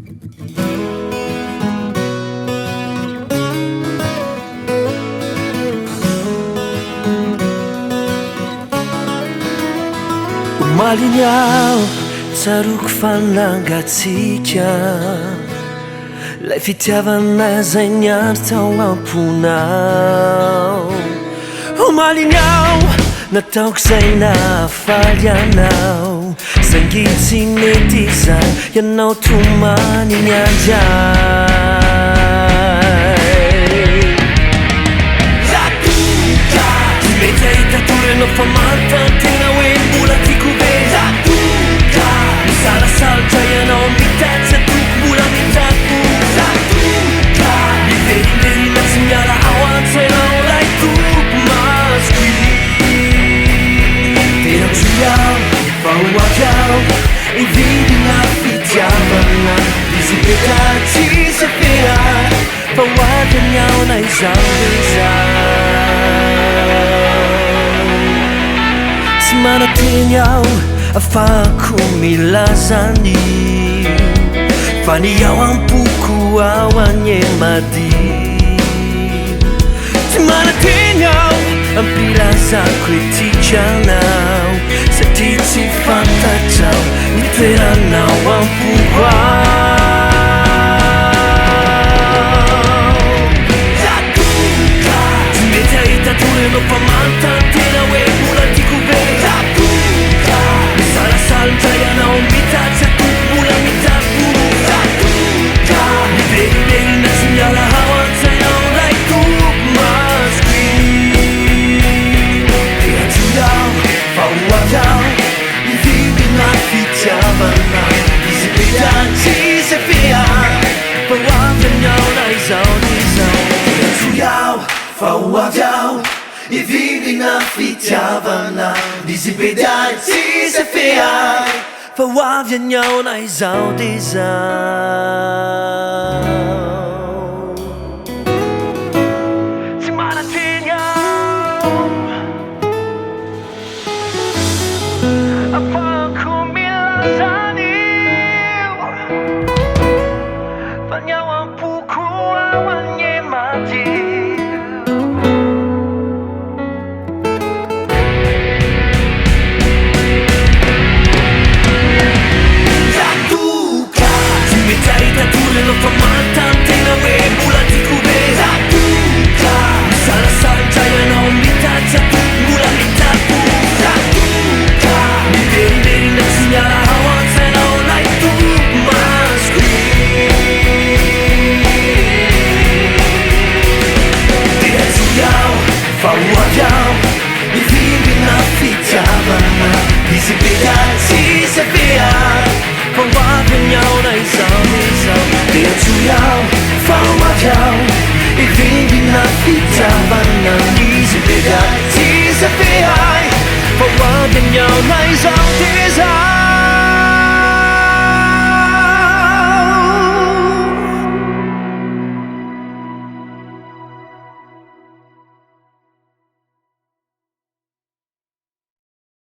Omaly ny aho tsaroako fanangatsika lay fitiavana zay niandry tao amponao. Omaly ny aho nataoko zay nahafaly anao sangy tsy mety zay ianao tomany niandry ahy. Zatoka tsy mety ahita tory anao fa manontantena hoe mbola tiako ve. Zatoka misalasalotra ianao mitatsy atoko mbola mitako. Zatoka miveriverina tsy miala ao antsainao lay toko masoko. Tena tsy aho fa ho avy aho hividina fitiavana izy beta tsisy fera fa ho avy any aho na izao tsy manateny aho afahako milazany fa ny ao ampoko ao anye madio. Tsy manateny aho ampilazako etikanao satria tsy fantatrao ny toeranao ampoko ao. Zatoka tsy mety ahita tory anao fa manontantena hoe mbola tiako ve. Zatoka misalasalotra ianao mitatsy atoko mbola mitako. Zatoka miveriverina tsy miala ao antsainao lay toko masoko. Tena tsy aho fa ho avy aho hividina fitiavana izy beta tsisy fea fa ho avy any aho na izao n'izao. Tena tsy aho fa ho avy aho hividina fitiavana izy beta tsisy fea fa ho avy any aho na izao n'izao. Tsy manateny aho afahako milazany fa ny ao ampoko ao anye madio. Zatoka tsy mety ahita tory anao fa manontantena hoe mbola tiako ve. Zatoka misalasalotra ianao mitatsy atoko mbola mitako. Zatoka miveriverina tsy miala ao antsainao lay toko masoko. Tena tsy aho fa ho avy aho hividina fitiavana izy beta tsisy fea fa ho avy any aho na izao n'izao. Tena tsy aho fa ho avy aho hividina fitiavana izy beta tsisy fea fa ho avy any aho na izao n'izao.